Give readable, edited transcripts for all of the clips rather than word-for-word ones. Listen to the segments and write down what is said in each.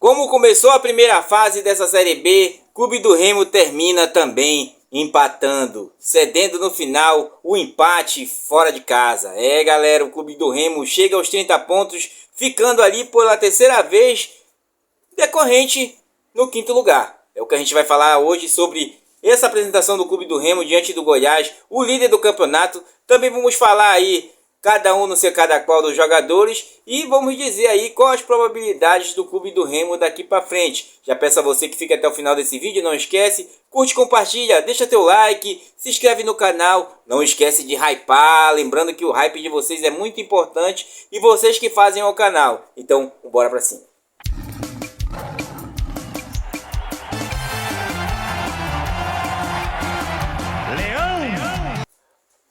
Como começou a primeira fase dessa Série B, Clube do Remo termina também empatando, cedendo no final o empate fora de casa. Galera, o Clube do Remo chega aos 30 pontos, ficando ali pela terceira vez decorrente no quinto lugar. É o que a gente vai falar hoje sobre essa apresentação do Clube do Remo diante do Goiás, o líder do campeonato. Também vamos falar aí cada um no seu cada qual dos jogadores e vamos dizer aí quais as probabilidades do Clube do Remo daqui para frente. Já peço a você que fique até o final desse vídeo, não esquece, curte, compartilha, deixa teu like, se inscreve no canal, não esquece de hypar, lembrando que o hype de vocês é muito importante e vocês que fazem o canal. Então, bora para cima.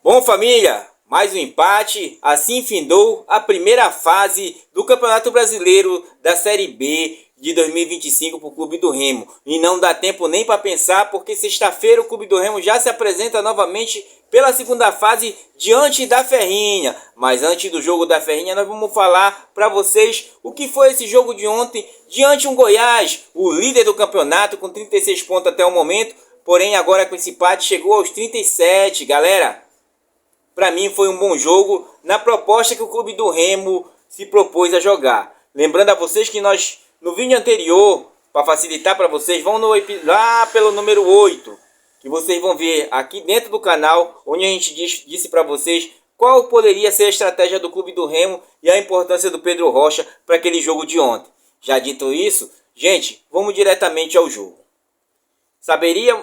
Bom, família, mais um empate, assim findou a primeira fase do Campeonato Brasileiro da Série B de 2025 para o Clube do Remo. E não dá tempo nem para pensar, porque sexta-feira o Clube do Remo já se apresenta novamente pela segunda fase diante da Ferrinha. Mas antes do jogo da Ferrinha, nós vamos falar para vocês o que foi esse jogo de ontem diante um Goiás, o líder do campeonato com 36 pontos até o momento. Porém, agora com esse empate chegou aos 37, galera. Para mim foi um bom jogo na proposta que o Clube do Remo se propôs a jogar. Lembrando a vocês que nós, no vídeo anterior, para facilitar para vocês, vão lá pelo número 8, que vocês vão ver aqui dentro do canal, onde a gente disse para vocês qual poderia ser a estratégia do Clube do Remo e a importância do Pedro Rocha para aquele jogo de ontem. Já dito isso, gente, vamos diretamente ao jogo.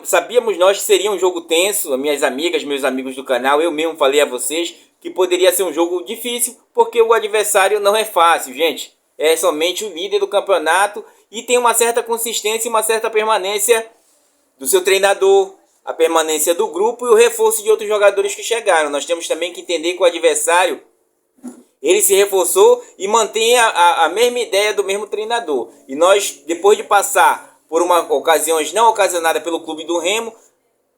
Sabíamos nós que seria um jogo tenso, minhas amigas, meus amigos do canal, eu mesmo falei a vocês que poderia ser um jogo difícil, porque o adversário não é fácil, gente. É somente o líder do campeonato e tem uma certa consistência e uma certa permanência do seu treinador, a permanência do grupo e o reforço de outros jogadores que chegaram. Nós temos também que entender que o adversário, ele se reforçou e mantém a mesma ideia do mesmo treinador. E nós, depois de passar por ocasiões não ocasionadas pelo Clube do Remo,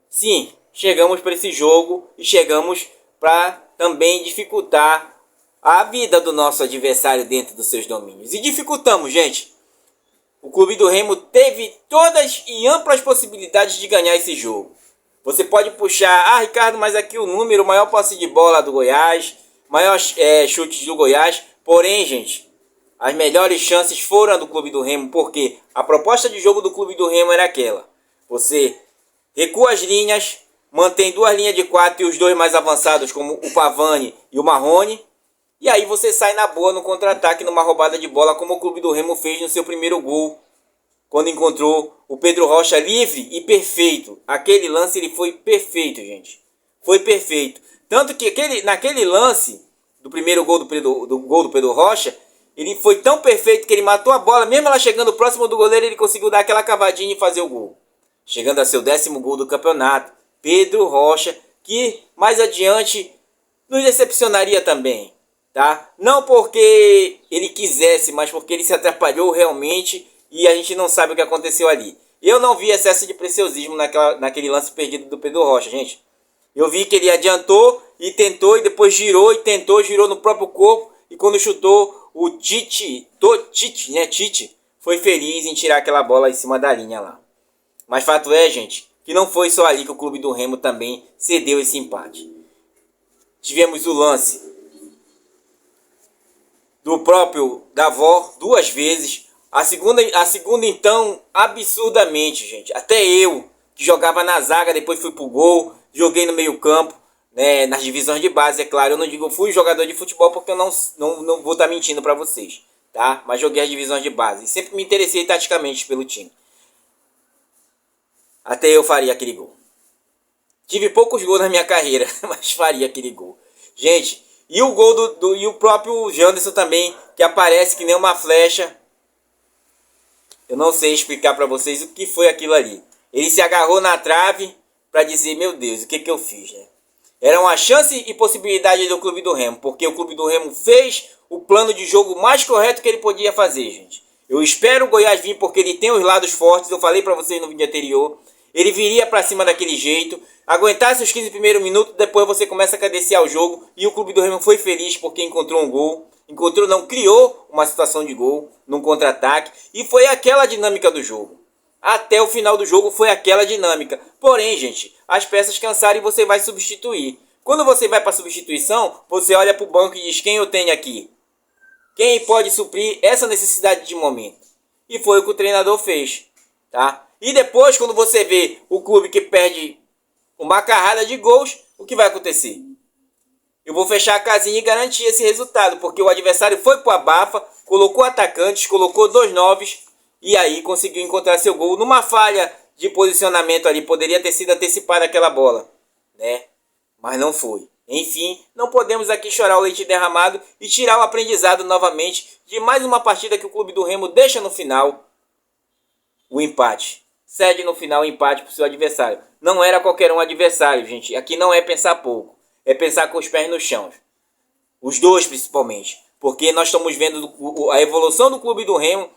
sim, chegamos para esse jogo e chegamos para também dificultar a vida do nosso adversário dentro dos seus domínios. E dificultamos, gente. O Clube do Remo teve todas e amplas possibilidades de ganhar esse jogo. Você pode puxar, Ricardo, mas aqui o número, maior posse de bola do Goiás, maior chutes do Goiás, porém, gente, as melhores chances foram a do Clube do Remo, porque a proposta de jogo do Clube do Remo era aquela. Você recua as linhas, mantém duas linhas de 4 e os dois mais avançados, como o Pavani e o Marrone. E aí você sai na boa no contra-ataque, numa roubada de bola, como o Clube do Remo fez no seu primeiro gol, quando encontrou o Pedro Rocha livre e perfeito. Aquele lance ele foi perfeito, gente. Foi perfeito. Tanto que naquele lance do primeiro gol do Pedro Rocha, ele foi tão perfeito que ele matou a bola, mesmo ela chegando próximo do goleiro, ele conseguiu dar aquela cavadinha e fazer o gol. Chegando a seu 10º gol do campeonato, Pedro Rocha, que mais adiante nos decepcionaria também, tá? Não porque ele quisesse, mas porque ele se atrapalhou realmente e a gente não sabe o que aconteceu ali. Eu não vi excesso de preciosismo naquele lance perdido do Pedro Rocha, gente. Eu vi que ele adiantou e tentou e depois girou e tentou, girou no próprio corpo e quando chutou, o Tite foi feliz em tirar aquela bola em cima da linha lá. Mas fato é, gente, que não foi só ali que o Clube do Remo também cedeu esse empate. Tivemos o lance do próprio Davó duas vezes. A segunda então, absurdamente, gente. Até eu, que jogava na zaga, depois fui pro gol, joguei no meio campo. Nas divisões de base, é claro, eu não digo fui jogador de futebol porque eu não vou estar mentindo para vocês, tá? Mas joguei as divisões de base e sempre me interessei taticamente pelo time. Até eu faria aquele gol. Tive poucos gols na minha carreira, mas faria aquele gol. Gente, e o gol e o próprio Janderson também, que aparece que nem uma flecha. Eu não sei explicar para vocês o que foi aquilo ali. Ele se agarrou na trave para dizer, meu Deus, o que eu fiz, né? Era uma chance e possibilidade do Clube do Remo, porque o Clube do Remo fez o plano de jogo mais correto que ele podia fazer, gente. Eu espero o Goiás vir porque ele tem os lados fortes, eu falei para vocês no vídeo anterior. Ele viria para cima daquele jeito, aguentasse os 15 primeiros minutos, depois você começa a cadenciar o jogo. E o Clube do Remo foi feliz porque encontrou um gol. encontrou não, criou uma situação de gol num contra-ataque e foi aquela dinâmica do jogo. Até o final do jogo foi aquela dinâmica. Porém, gente, as peças cansaram e você vai substituir. Quando você vai para a substituição, você olha para o banco e diz: quem eu tenho aqui? Quem pode suprir essa necessidade de momento? E foi o que o treinador fez, tá? E depois, quando você vê o clube que perde uma carrada de gols, o que vai acontecer? Eu vou fechar a casinha e garantir esse resultado, porque o adversário foi pro abafa, colocou atacantes, colocou 2 9 e aí conseguiu encontrar seu gol numa falha de posicionamento ali. Poderia ter sido antecipada aquela bola, né? Mas não foi. Enfim, não podemos aqui chorar o leite derramado e tirar o aprendizado novamente de mais uma partida que o Clube do Remo deixa no final o empate. Cede no final o empate para o seu adversário. Não era qualquer um adversário, gente. Aqui não é pensar pouco. É pensar com os pés no chão. Os dois principalmente. Porque nós estamos vendo a evolução do Clube do Remo.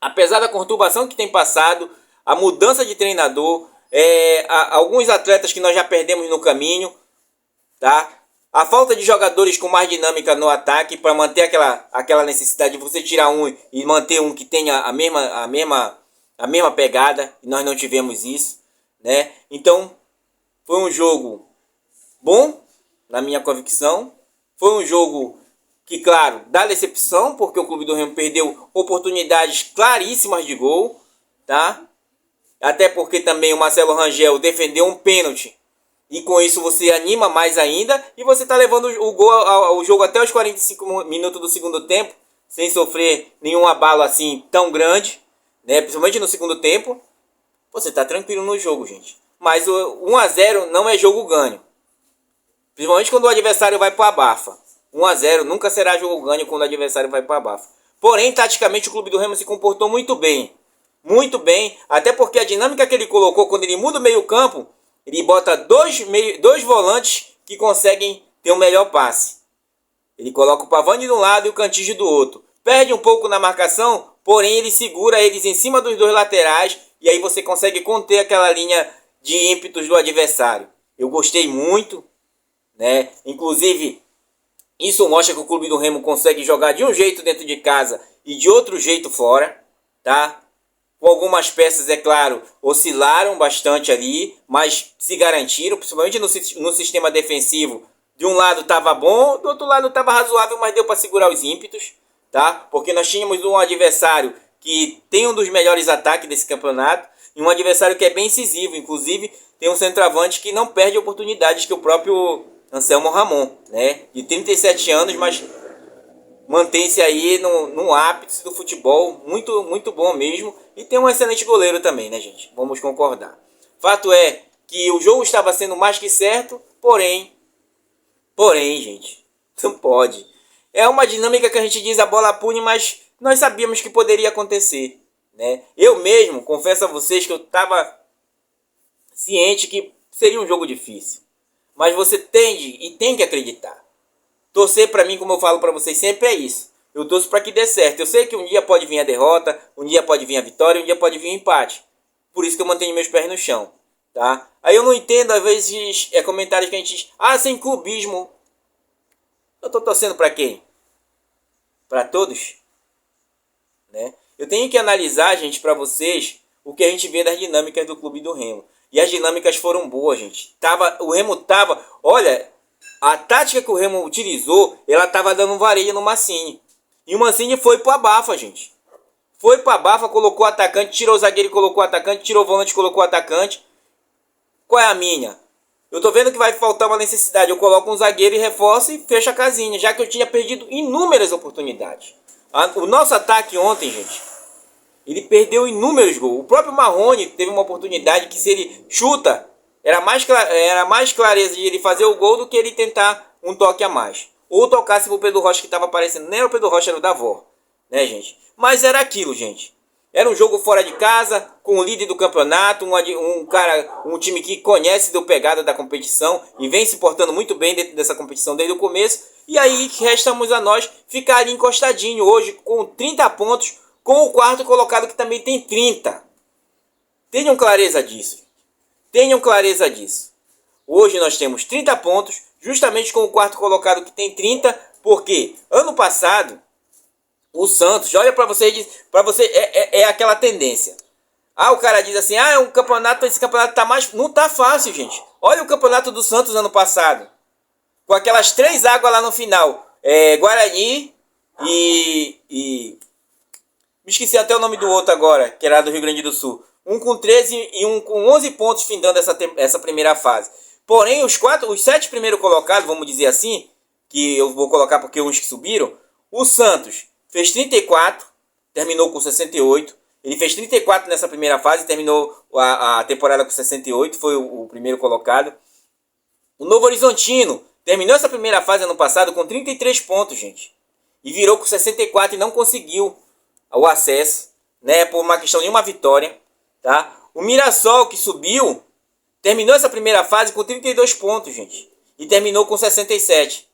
Apesar da conturbação que tem passado, a mudança de treinador, alguns atletas que nós já perdemos no caminho, tá? A falta de jogadores com mais dinâmica no ataque para manter aquela necessidade de você tirar um e manter um que tenha a mesma pegada, e nós não tivemos isso, né? Então, foi um jogo bom, na minha convicção. Foi um jogo que, claro, dá decepção, porque o Clube do Remo perdeu oportunidades claríssimas de gol, tá? Até porque também o Marcelo Rangel defendeu um pênalti. E com isso você anima mais ainda. E você está levando o jogo até os 45 minutos do segundo tempo, sem sofrer nenhum abalo assim tão grande, né? Principalmente no segundo tempo. Você está tranquilo no jogo, gente. Mas o 1-0 não é jogo ganho. Principalmente quando o adversário vai para a abafa. 1-0 nunca será jogo ganho quando o adversário vai para a abafa. Porém, taticamente, o Clube do Remo se comportou muito bem. Muito bem. Até porque a dinâmica que ele colocou, quando ele muda o meio campo, ele bota dois volantes que conseguem ter um melhor passe. Ele coloca o Pavani de um lado e o Cantígio do outro. Perde um pouco na marcação, porém ele segura eles em cima dos dois laterais. E aí você consegue conter aquela linha de ímpetos do adversário. Eu gostei muito, né? Inclusive, isso mostra que o Clube do Remo consegue jogar de um jeito dentro de casa e de outro jeito fora, tá? Com algumas peças, é claro, oscilaram bastante ali, mas se garantiram, principalmente no sistema defensivo. De um lado estava bom, do outro lado estava razoável, mas deu para segurar os ímpetos, tá? Porque nós tínhamos um adversário que tem um dos melhores ataques desse campeonato e um adversário que é bem incisivo. Inclusive, tem um centroavante que não perde oportunidades, que é o próprio Anselmo Ramon, né? De 37 anos, mas mantém-se aí no ápice do futebol, muito, muito bom mesmo. E tem um excelente goleiro também, né, gente? Vamos concordar. Fato é que o jogo estava sendo mais que certo, porém, gente, não pode. É uma dinâmica que a gente diz a bola pune, mas nós sabíamos que poderia acontecer, né? Eu mesmo, confesso a vocês que eu estava ciente que seria um jogo difícil. Mas você tem que acreditar. Torcer para mim, como eu falo para vocês sempre, é isso. Eu torço para que dê certo. Eu sei que um dia pode vir a derrota, um dia pode vir a vitória, um dia pode vir o empate. Por isso que eu mantenho meus pés no chão, tá? Aí eu não entendo, às vezes, comentários que a gente diz: ah, sem clubismo. Eu tô torcendo para quem? Para todos? Né? Eu tenho que analisar, gente, para vocês, o que a gente vê das dinâmicas do Clube do Remo. E as dinâmicas foram boas, gente. O Remo tava... Olha, a tática que o Remo utilizou, ela tava dando um varejo no Mancini. E o Mancini foi pro abafa, gente. Foi pro abafa, colocou o atacante, tirou o zagueiro e colocou o atacante, tirou o volante e colocou o atacante. Qual é a minha? Eu tô vendo que vai faltar uma necessidade. Eu coloco um zagueiro e reforço e fecho a casinha, já que eu tinha perdido inúmeras oportunidades. O nosso ataque ontem, gente, ele perdeu inúmeros gols. O próprio Marrone teve uma oportunidade que, se ele chuta, era mais clareza de ele fazer o gol do que ele tentar um toque a mais. Ou tocasse pro Pedro Rocha, que estava aparecendo. Nem era o Pedro Rocha, era o Davó, né, gente? Mas era aquilo, gente. Era um jogo fora de casa, com o líder do campeonato, um time que conhece da pegada da competição e vem se portando muito bem dentro dessa competição desde o começo. E aí restamos a nós ficar ali encostadinho hoje com 30 pontos, com o quarto colocado que também tem 30. Tenham clareza disso. Tenham clareza disso. Hoje nós temos 30 pontos, justamente com o quarto colocado que tem 30, Porque ano passado, o Santos, olha para você, é aquela tendência. Ah, o cara diz assim, ah, esse campeonato tá mais... Não tá fácil, gente. Olha o campeonato do Santos ano passado. Com aquelas 3 águas lá no final. Guarani e... Me esqueci até o nome do outro agora, que era do Rio Grande do Sul. Um com 13 e um com 11 pontos findando essa primeira fase. Porém, os 7 primeiros colocados, vamos dizer assim, que eu vou colocar porque uns que subiram, o Santos fez 34, terminou com 68. Ele fez 34 nessa primeira fase, terminou a temporada com 68, foi o primeiro colocado. O Novo Horizontino terminou essa primeira fase ano passado com 33 pontos, gente. E virou com 64 e não conseguiu o acesso, né, por uma questão de uma vitória, tá? O Mirassol, que subiu, terminou essa primeira fase com 32 pontos, gente. E terminou com 67,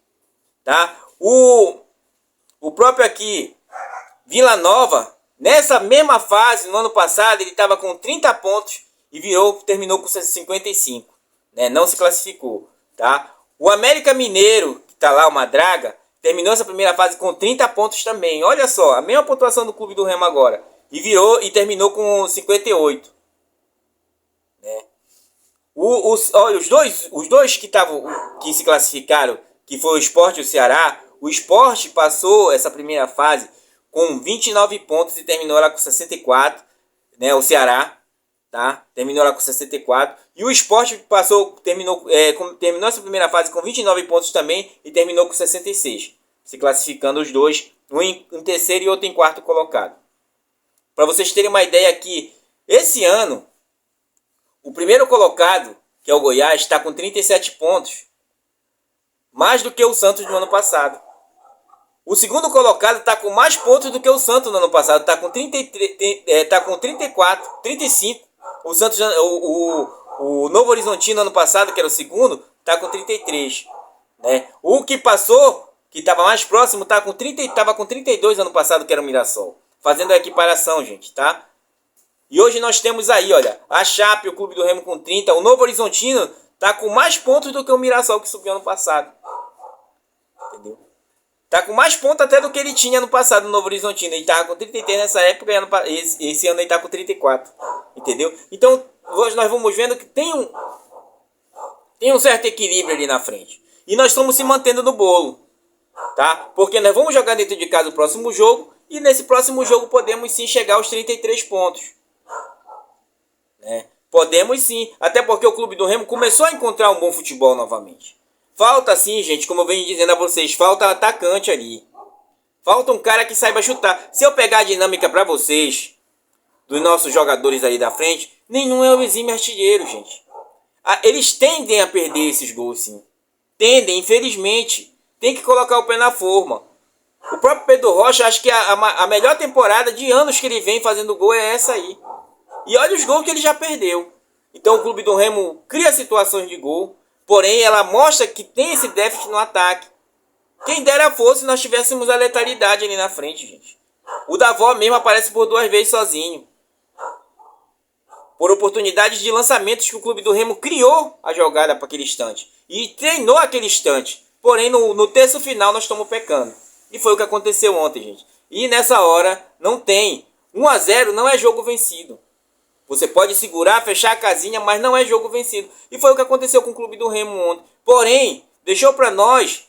tá? O próprio aqui, Vila Nova, nessa mesma fase, no ano passado, ele estava com 30 pontos e terminou com 55, né? Não se classificou, tá? O América Mineiro, que está lá, o Madraga, terminou essa primeira fase com 30 pontos também. Olha só, a mesma pontuação do Clube do Remo agora. E terminou com 58. Né? Olha, os dois que se classificaram, que foi o Sport e o Ceará, o Sport passou essa primeira fase com 29 pontos e terminou lá com 64. Né? O Ceará, tá? Terminou lá com 64. E o Sport terminou essa primeira fase com 29 pontos também e terminou com 66. Se classificando os dois, um em terceiro e outro em quarto colocado. Para vocês terem uma ideia aqui, esse ano, o primeiro colocado, que é o Goiás, está com 37 pontos. Mais do que o Santos no ano passado. O segundo colocado está com mais pontos do que o Santos no ano passado. Está com 34, 35. O Santos, o Novo Horizontino ano passado, que era o segundo, está com 33. Né? O que passou, que estava mais próximo, estava com 32 ano passado, que era o Mirassol. Fazendo a equiparação, gente, tá? E hoje nós temos aí, olha, a Chape, o Clube do Remo com 30. O Novo Horizontino está com mais pontos do que o Mirassol, que subiu ano passado. Entendeu? Tá com mais pontos até do que ele tinha no passado no Novo Horizontino. Ele tava com 33 nessa época e esse ano ele tá com 34. Entendeu? Então, hoje nós vamos vendo que tem um certo equilíbrio ali na frente. E nós estamos se mantendo no bolo. Tá? Porque nós vamos jogar dentro de casa o próximo jogo. E nesse próximo jogo podemos sim chegar aos 33 pontos. Né? Podemos sim. Até porque o Clube do Remo começou a encontrar um bom futebol novamente. Falta sim, gente, como eu venho dizendo a vocês, falta atacante ali. Falta um cara que saiba chutar. Se eu pegar a dinâmica para vocês, dos nossos jogadores ali da frente, nenhum é o exímio artilheiro, gente. Eles tendem a perder esses gols, sim. Tendem, infelizmente. Tem que colocar o pé na forma. O próprio Pedro Rocha, acho que a melhor temporada de anos que ele vem fazendo gol é essa aí. E olha os gols que ele já perdeu. Então o Clube do Remo cria situações de gol. Porém, ela mostra que tem esse déficit no ataque. Quem dera fosse nós tivéssemos a letalidade ali na frente, gente. O Davó mesmo aparece por 2 vezes sozinho. Por oportunidades de lançamentos que o Clube do Remo criou a jogada para aquele instante. E treinou aquele instante. Porém, no terço final nós estamos pecando. E foi o que aconteceu ontem, gente. E nessa hora não tem. 1-0 não é jogo vencido. Você pode segurar, fechar a casinha, mas não é jogo vencido. E foi o que aconteceu com o Clube do Remo ontem. Porém, deixou para nós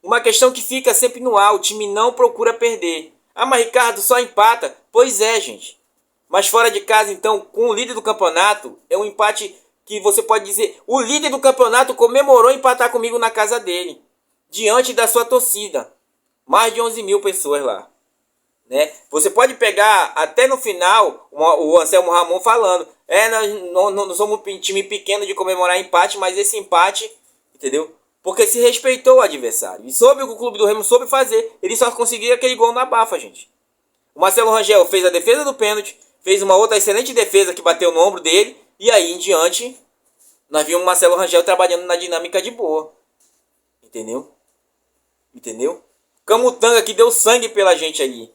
uma questão que fica sempre no ar. O time não procura perder. Ah, mas Ricardo só empata. Pois é, gente. Mas fora de casa, então, com o líder do campeonato, é um empate que você pode dizer... O líder do campeonato comemorou empatar comigo na casa dele. Diante da sua torcida. Mais de 11 mil pessoas lá. Né? Você pode pegar até no final o Anselmo Ramon falando, nós não somos um time pequeno de comemorar empate, mas esse empate, entendeu? Porque se respeitou o adversário e soube o que o Clube do Remo soube fazer. Ele só conseguiu aquele gol na bafa, gente. O Marcelo Rangel fez a defesa do pênalti, fez uma outra excelente defesa que bateu no ombro dele, e aí em diante nós vimos o Marcelo Rangel trabalhando na dinâmica de boa. Entendeu? Camutanga que deu sangue pela gente ali.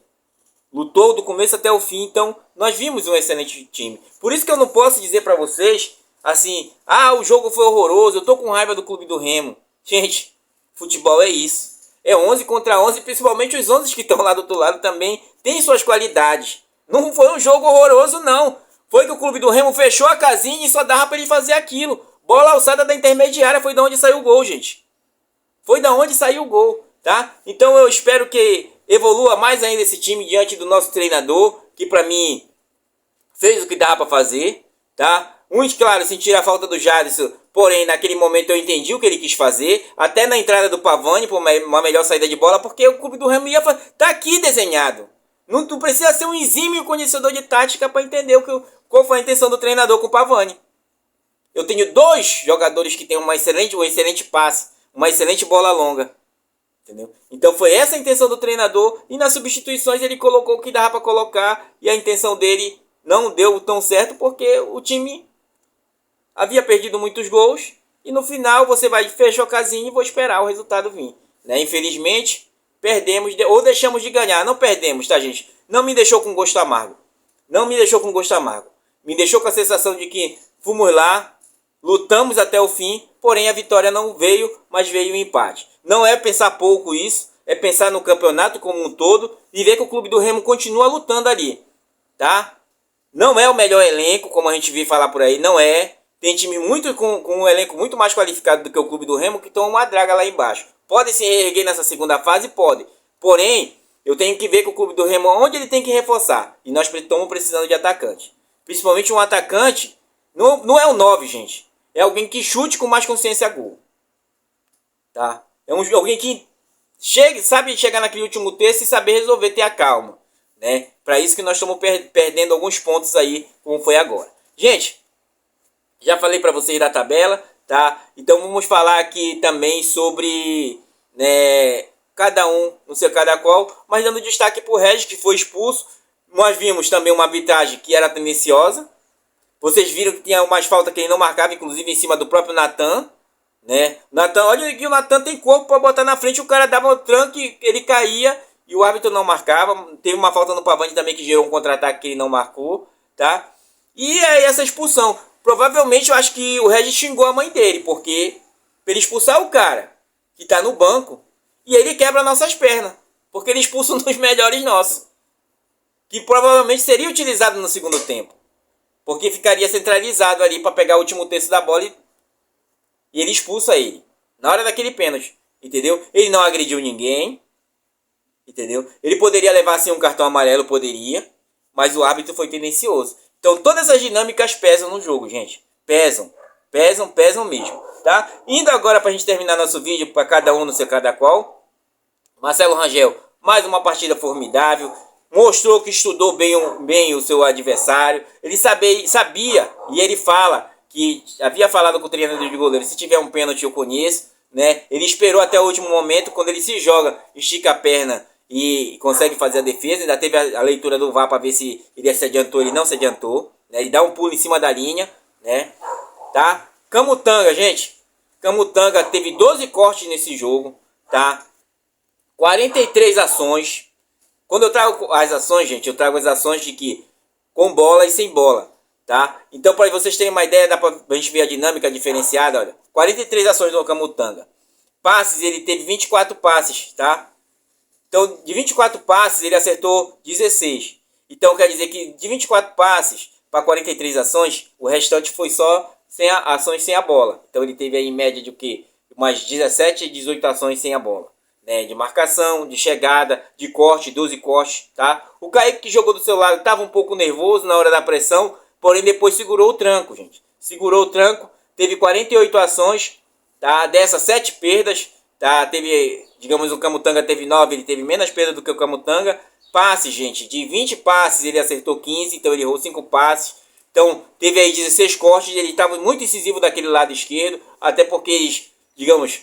Lutou do começo até o fim, então nós vimos um excelente time. Por isso que eu não posso dizer para vocês, assim, o jogo foi horroroso, eu tô com raiva do Clube do Remo. Gente, futebol é isso. É 11 contra 11, principalmente os 11 que estão lá do outro lado também têm suas qualidades. Não foi um jogo horroroso, não. Foi que o clube do Remo fechou a casinha e só dava para ele fazer aquilo. Bola alçada da intermediária, foi da onde saiu o gol, gente. Foi da onde saiu o gol, tá? Então eu espero que evolua mais ainda esse time diante do nosso treinador, que para mim fez o que dava para fazer, tá? Uns, claro, sentiram a falta do Jadson, porém naquele momento eu entendi o que ele quis fazer, até na entrada do Pavani por uma melhor saída de bola, porque o clube do Remo ia tá aqui desenhado. Não precisa ser um exímio conhecedor de tática para entender qual foi a intenção do treinador com o Pavani. Eu tenho dois jogadores que têm um excelente passe, uma excelente bola longa. Entendeu? Então foi essa a intenção do treinador, e nas substituições ele colocou o que dava para colocar, e a intenção dele não deu tão certo porque o time havia perdido muitos gols, e no final você vai fechar a casinha e vou esperar o resultado vir. Né? Infelizmente, perdemos ou deixamos de ganhar. Não perdemos, tá, gente? Não me deixou com gosto amargo. Não me deixou com gosto amargo. Me deixou com a sensação de que fomos lá, lutamos até o fim, porém a vitória não veio, mas veio o empate. Não é pensar pouco isso, é pensar no campeonato como um todo e ver que o clube do Remo continua lutando ali, tá? Não é o melhor elenco, como a gente viu falar por aí, não é. Tem time com um elenco muito mais qualificado do que o clube do Remo que estão uma draga lá embaixo. Pode se reerguer nessa segunda fase? Pode. Porém, eu tenho que ver que o clube do Remo, onde ele tem que reforçar. E nós estamos precisando de atacante. Principalmente um atacante, não é um 9, gente. É alguém que chute com mais consciência a gol. Tá? É alguém que sabe chegar naquele último terço e saber resolver, ter a calma. Né? Para isso que nós estamos perdendo alguns pontos aí, como foi agora. Gente, já falei para vocês da tabela, tá? Então vamos falar aqui também sobre, né, cada um no seu cada qual, mas dando destaque para o Regis, que foi expulso. Nós vimos também uma arbitragem que era tendenciosa. Vocês viram que tinha umas faltas que ele não marcava, inclusive em cima do próprio Natan, né? Natan, olha que o Natan tem corpo para botar na frente, o cara dava o tranque, ele caía e o árbitro não marcava. Teve uma falta no Pavani também que gerou um contra-ataque que ele não marcou, tá? E aí essa expulsão, provavelmente eu acho que o Regis xingou a mãe dele, porque para ele expulsar o cara que tá no banco e ele quebra nossas pernas, porque ele expulsa um dos melhores nossos, que provavelmente seria utilizado no segundo tempo. Porque ficaria centralizado ali para pegar o último terço da bola e ele expulsa ele. Na hora daquele pênalti. Entendeu? Ele não agrediu ninguém. Entendeu? Ele poderia levar assim um cartão amarelo, poderia. Mas o árbitro foi tendencioso. Então todas as dinâmicas pesam no jogo, gente. Pesam. Pesam mesmo. Tá? Indo agora para a gente terminar nosso vídeo, para cada um no seu cada qual. Marcelo Rangel, mais uma partida formidável. Mostrou que estudou bem o seu adversário. Ele sabia, e ele fala que havia falado com o treinador de goleiro, se tiver um pênalti eu conheço, né? Ele esperou até o último momento, quando ele se joga, estica a perna e consegue fazer a defesa. Ainda teve a leitura do VAR para ver se ele se adiantou, ele não se adiantou, né? Ele dá um pulo em cima da linha, né? Tá? Camutanga, gente. Camutanga teve 12 cortes nesse jogo, tá? 43 ações. Quando eu trago as ações, gente, eu trago as ações de que com bola e sem bola, tá? Então, para vocês terem uma ideia, dá pra gente ver a dinâmica diferenciada, olha. 43 ações do Camutanga. Passes, ele teve 24 passes, tá? Então, de 24 passes, ele acertou 16. Então, quer dizer que de 24 passes para 43 ações, o restante foi só ações sem a bola. Então, ele teve aí em média de o quê? Umas 17, 18 ações sem a bola. Né, de marcação, de chegada, de corte, 12 cortes, tá? O Kaique que jogou do seu lado estava um pouco nervoso na hora da pressão, porém depois segurou o tranco, gente. Segurou o tranco, teve 48 ações, tá? Dessas 7 perdas, tá? Teve, digamos, o Camutanga teve 9, ele teve menos perda do que o Camutanga. Passes, gente, de 20 passes ele acertou 15, então ele errou 5 passes. Então teve aí 16 cortes, ele estava muito incisivo daquele lado esquerdo, até porque eles, digamos,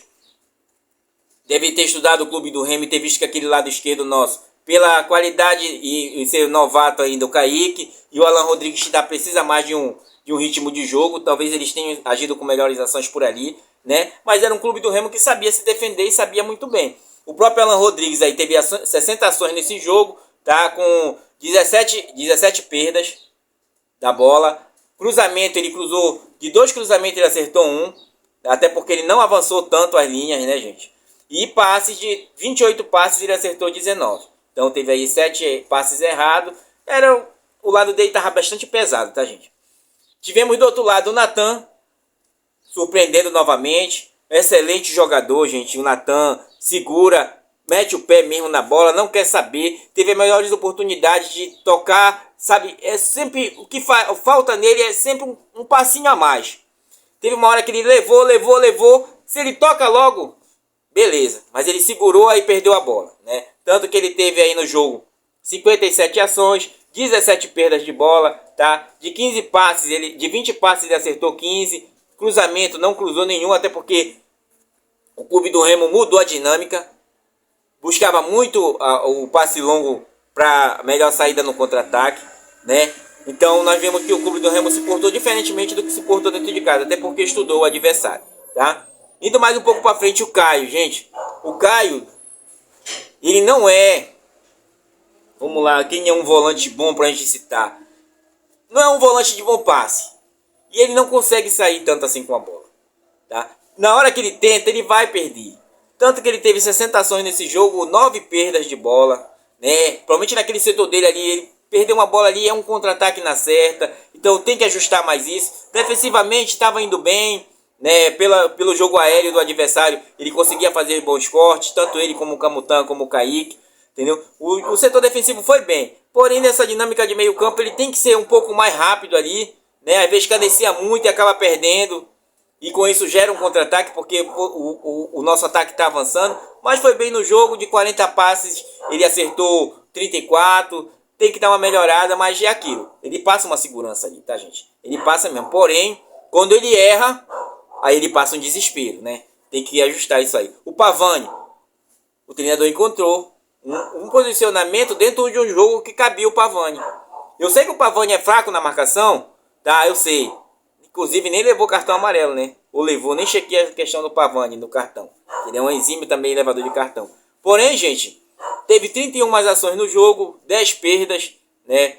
deve ter estudado o clube do Remo e ter visto que aquele lado esquerdo nosso, pela qualidade e ser novato ainda o Kaique, e o Alan Rodrigues ainda precisa mais de um ritmo de jogo. Talvez eles tenham agido com melhores ações por ali, né? Mas era um clube do Remo que sabia se defender e sabia muito bem. O próprio Alan Rodrigues aí teve 60 ações nesse jogo, tá? Com 17 perdas da bola. Cruzamento, ele cruzou, de 2 cruzamentos ele acertou 1, até porque ele não avançou tanto as linhas, né, gente? E passes de 28 passes ele acertou 19. Então teve aí 7 passes errados. O lado dele estava bastante pesado, tá, gente? Tivemos do outro lado o Nathan, surpreendendo novamente. Excelente jogador, gente. O Nathan segura, mete o pé mesmo na bola, não quer saber. Teve as melhores oportunidades de tocar, sabe? É sempre o que falta nele é sempre um passinho a mais. Teve uma hora que ele levou. Se ele toca logo, beleza. Mas ele segurou aí e perdeu a bola, né? Tanto que ele teve aí no jogo 57 ações, 17 perdas de bola, tá? De 15 passes, de 20 passes ele acertou 15. Cruzamento não cruzou nenhum, até porque o clube do Remo mudou a dinâmica. Buscava muito o passe longo para melhor saída no contra-ataque, né? Então nós vemos que o clube do Remo se portou diferentemente do que se portou dentro de casa, até porque estudou o adversário, tá? Indo mais um pouco para frente, o Caio, gente. O Caio, ele não é, vamos lá, quem é um volante bom pra gente citar? Não é um volante de bom passe. E ele não consegue sair tanto assim com a bola, tá? Na hora que ele tenta, ele vai perder. Tanto que ele teve 60 ações nesse jogo, 9 perdas de bola, né? Provavelmente naquele setor dele ali, ele perdeu uma bola ali, é um contra-ataque na certa. Então tem que ajustar mais isso. Defensivamente estava indo bem, né? Pelo jogo aéreo do adversário, ele conseguia fazer bons cortes, tanto ele como o Camutan, como o Kaique, entendeu? O setor defensivo foi bem. Porém, nessa dinâmica de meio campo, ele tem que ser um pouco mais rápido ali, né? Às vezes cadencia muito e acaba perdendo. E com isso gera um contra-ataque, porque o nosso ataque está avançando. Mas foi bem no jogo, de 40 passes, ele acertou 34. Tem que dar uma melhorada, mas é aquilo. Ele passa uma segurança ali, tá, gente? Ele passa mesmo. Porém, quando ele erra, aí ele passa um desespero, né? Tem que ajustar isso aí. O Pavani, o treinador encontrou um posicionamento dentro de um jogo que cabia o Pavani. Eu sei que o Pavani é fraco na marcação, tá? Eu sei. Inclusive nem levou cartão amarelo, né? Ou levou, nem chequei a questão do Pavani no cartão. Ele é um exímio também levador de cartão. Porém, gente, teve 31 ações no jogo, 10 perdas, né?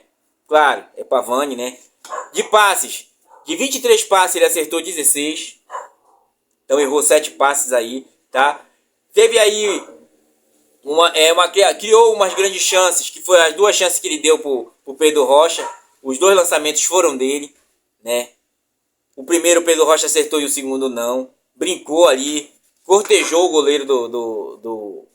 Claro, é Pavani, né? De passes, de 23 passes ele acertou 16. Então errou 7 passes aí, tá? Teve aí criou umas grandes chances, que foram as 2 chances que ele deu pro Pedro Rocha. Os 2 lançamentos foram dele, né? O primeiro o Pedro Rocha acertou e o segundo não. Brincou ali, cortejou o goleiro do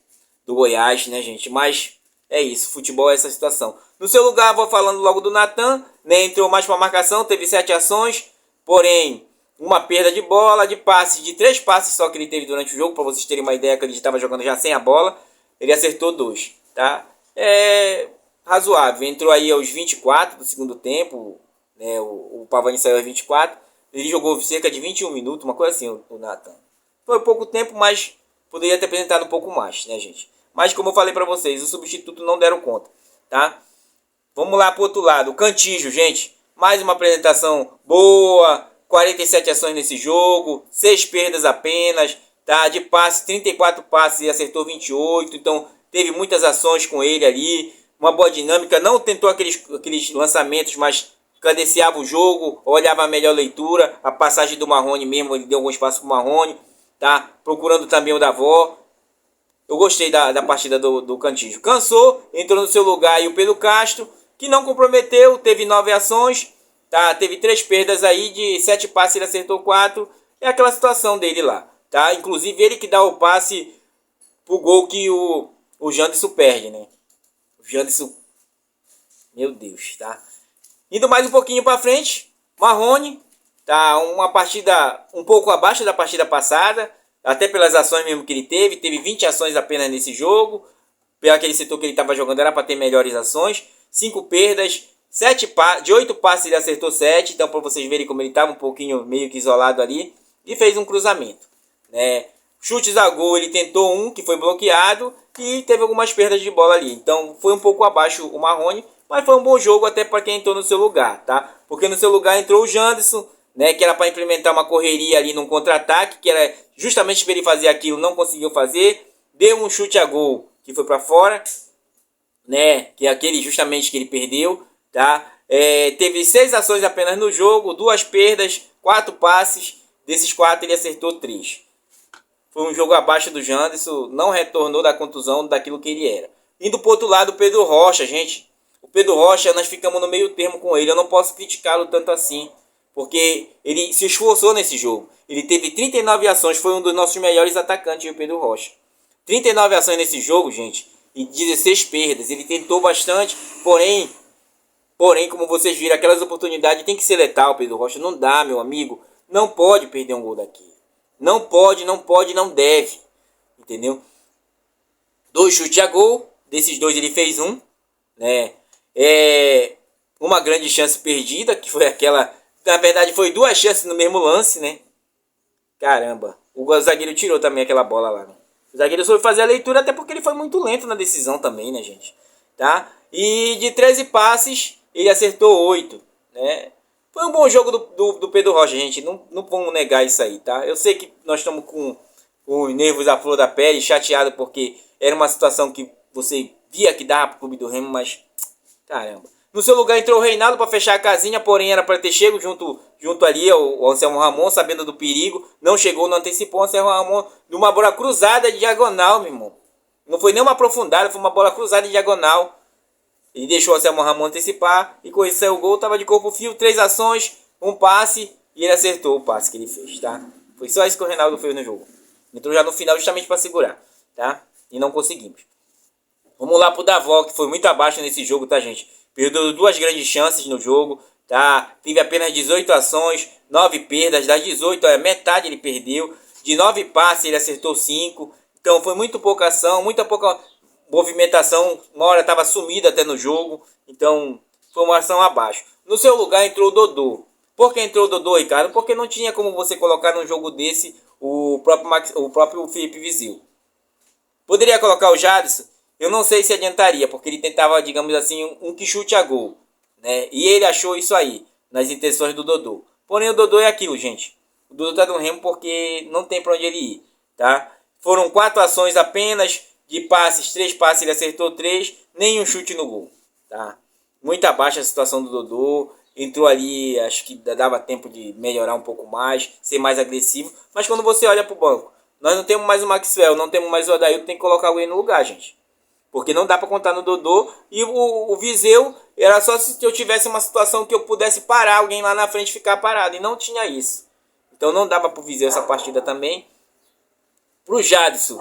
Goiás, né, gente? Mas é isso, futebol é essa situação. No seu lugar, vou falando logo do Nathan, né? Entrou mais para marcação, teve 7 ações, porém uma perda de bola, de passe, de 3 passes só que ele teve durante o jogo, para vocês terem uma ideia que ele estava jogando já sem a bola. Ele acertou 2, tá? É razoável. Entrou aí aos 24 do segundo tempo, né? O Pavani saiu aos 24. Ele jogou cerca de 21 minutos, uma coisa assim, o Nathan. Foi pouco tempo, mas poderia ter apresentado um pouco mais, né, gente? Mas como eu falei para vocês, os substitutos não deram conta, tá? Vamos lá pro outro lado. O Cantígio, gente. Mais uma apresentação boa. 47 ações nesse jogo. 6 perdas apenas. Tá? De passe, 34 passes e acertou 28. Então teve muitas ações com ele ali. Uma boa dinâmica. Não tentou aqueles lançamentos, mas cadenciava o jogo. Olhava a melhor leitura. A passagem do Marrone mesmo, ele deu algum espaço pro Marrone. Tá? Procurando também o Davó. Eu gostei da partida do Cantígio. Cansou, entrou no seu lugar aí o Pedro Castro, que não comprometeu, teve 9 ações, tá? Teve 3 perdas aí, de 7 passes ele acertou 4. É aquela situação dele lá, tá? Inclusive ele que dá o passe pro gol que o Janderson perde, né? O Janderson, meu Deus, tá? Indo mais um pouquinho para frente, Marrone, tá? Uma partida um pouco abaixo da partida passada, até pelas ações mesmo que ele teve 20 ações apenas nesse jogo. Pelo aquele setor que ele estava jogando era para ter melhores ações. 5 perdas, de 8 passes ele acertou 7. Então para vocês verem como ele estava um pouquinho meio que isolado ali. E fez um cruzamento, né? Chutes a gol ele tentou um que foi bloqueado. E teve algumas perdas de bola ali. Então foi um pouco abaixo o Marrone. Mas foi um bom jogo até para quem entrou no seu lugar, tá? Porque no seu lugar entrou o Janderson, né, que era para implementar uma correria ali num contra-ataque, que era justamente para ele fazer aquilo, não conseguiu fazer. Deu um chute a gol que foi para fora, né, que é aquele justamente que ele perdeu, tá? Teve 6 ações apenas no jogo, 2 perdas, 4 passes. Desses 4 ele acertou 3. Foi um jogo abaixo do Janderson, não retornou da contusão daquilo que ele era. Indo pro outro lado, o Pedro Rocha, gente. O Pedro Rocha, nós ficamos no meio termo com ele. Eu não posso criticá-lo tanto assim, porque ele se esforçou nesse jogo. Ele teve 39 ações, foi um dos nossos melhores atacantes, o Pedro Rocha. 39 ações nesse jogo, gente, e 16 perdas. Ele tentou bastante, porém, como vocês viram, aquelas oportunidades tem que ser letal, Pedro Rocha. Não dá, meu amigo. Não pode perder um gol daqui. Não pode, não deve. Entendeu? 2 chutes a gol. Desses 2 ele fez um. Né? Uma grande chance perdida, que foi aquela... Na verdade, foi 2 chances no mesmo lance, né? Caramba. O zagueiro tirou também aquela bola lá, né? O zagueiro soube fazer a leitura, até porque ele foi muito lento na decisão também, né, gente? Tá? E de 13 passes, ele acertou 8, né? Foi um bom jogo do Pedro Rocha, gente. Não vamos negar isso aí, tá? Eu sei que nós estamos com os nervos à flor da pele, chateado porque era uma situação que você via que dava pro Clube do Remo, mas... Caramba. No seu lugar entrou o Reinaldo para fechar a casinha, porém era para ter chego junto ali o Anselmo Ramon, sabendo do perigo. Não chegou, não antecipou o Anselmo Ramon numa bola cruzada de diagonal, meu irmão. Não foi nem uma aprofundada, foi uma bola cruzada de diagonal. Ele deixou o Anselmo Ramon antecipar e correu, saiu o gol, tava de corpo fio, 3 ações, um passe e ele acertou o passe que ele fez, tá? Foi só isso que o Reinaldo fez no jogo. Entrou já no final justamente para segurar, tá? E não conseguimos. Vamos lá pro Davó, que foi muito abaixo nesse jogo, tá, gente? Perdeu 2 grandes chances no jogo, tá? Teve apenas 18 ações, 9 perdas. Das 18, a metade ele perdeu. De 9 passes, ele acertou 5. Então, foi muito pouca ação, muita pouca movimentação. Uma hora estava sumido até no jogo. Então, foi uma ação abaixo. No seu lugar entrou o Dodô. Por que entrou o Dodô, Ricardo? Porque não tinha como você colocar num jogo desse o próprio Felipe Vizeu. Poderia colocar o Jadson? Eu não sei se adiantaria, porque ele tentava, digamos assim, um que chute a gol, né? E ele achou isso aí, nas intenções do Dodô. Porém, o Dodô é aquilo, gente. O Dodô tá no Remo porque não tem pra onde ele ir, tá? Foram 4 ações apenas, de passes, 3 passes, ele acertou 3, nenhum chute no gol, tá? Muito abaixo a situação do Dodô. Entrou ali, acho que dava tempo de melhorar um pouco mais, ser mais agressivo. Mas quando você olha pro banco, nós não temos mais o Maxwell, não temos mais o Adailton, tem que colocar alguém no lugar, gente. Porque não dá para contar no Dodô. E o Vizeu era só se eu tivesse uma situação que eu pudesse parar alguém lá na frente e ficar parado. E não tinha isso. Então não dava para o Vizeu essa partida também. Pro Jadson,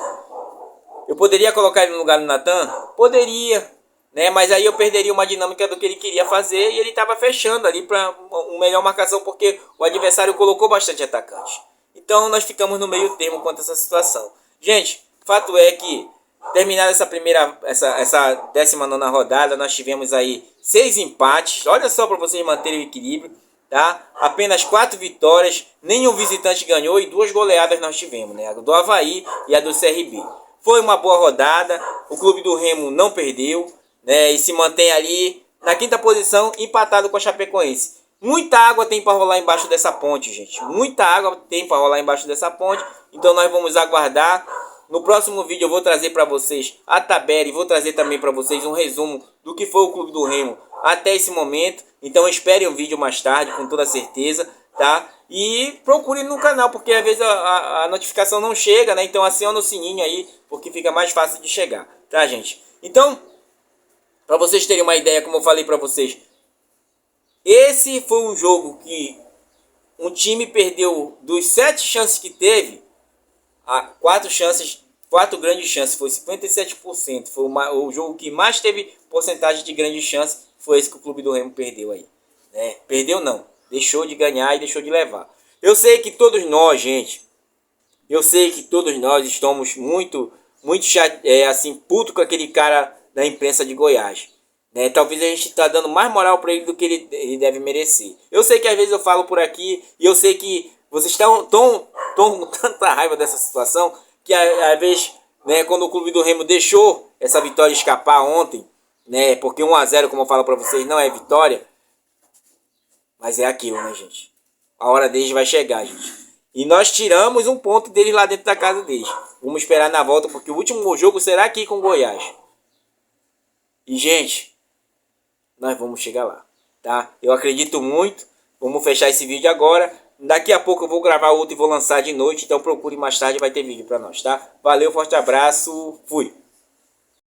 eu poderia colocar ele no lugar do Natan? Poderia. Né? Mas aí eu perderia uma dinâmica do que ele queria fazer. E ele estava fechando ali para uma melhor marcação. Porque o adversário colocou bastante atacante. Então nós ficamos no meio termo quanto a essa situação. Gente, fato é que... Terminada essa 19ª rodada, nós tivemos aí 6 empates. Olha só para vocês manterem o equilíbrio, tá? Apenas 4 vitórias, nenhum visitante ganhou e 2 goleadas nós tivemos, né? A do Avaí e a do CRB. Foi uma boa rodada, o Clube do Remo não perdeu, né? E se mantém ali na 5ª posição, empatado com a Chapecoense. Muita água tem para rolar embaixo dessa ponte, gente. Muita água tem para rolar embaixo dessa ponte, então nós vamos aguardar. No próximo vídeo eu vou trazer para vocês a tabela e vou trazer também para vocês um resumo do que foi o Clube do Remo até esse momento. Então esperem um vídeo mais tarde, com toda certeza, tá? E procurem no canal, porque às vezes a notificação não chega, né? Então aciona o sininho aí, porque fica mais fácil de chegar, tá, gente? Então, para vocês terem uma ideia, como eu falei para vocês, esse foi um jogo que um time perdeu dos 7 chances que teve, 4 grandes chances, foi 57%. Foi o jogo que mais teve porcentagem de grandes chances. Foi esse que o Clube do Remo perdeu aí, né? Perdeu não, deixou de ganhar e deixou de levar. Eu sei que todos nós, gente, estamos muito assim, puto com aquele cara da imprensa de Goiás, né? Talvez a gente tá dando mais moral para ele do que ele deve merecer. Eu sei que às vezes eu falo por aqui e eu sei que vocês estão com tanta raiva dessa situação que às vezes, né, quando o Clube do Remo deixou essa vitória escapar ontem, né, porque 1-0, como eu falo para vocês, não é vitória, mas é aquilo, né, gente? A hora deles vai chegar, gente. E nós tiramos um ponto deles lá dentro da casa deles. Vamos esperar na volta, porque o último jogo será aqui com o Goiás. E, gente, nós vamos chegar lá, tá? Eu acredito muito. Vamos fechar esse vídeo agora. Daqui a pouco eu vou gravar outro e vou lançar de noite, então procure mais tarde, vai ter vídeo pra nós, tá? Valeu, forte abraço, fui!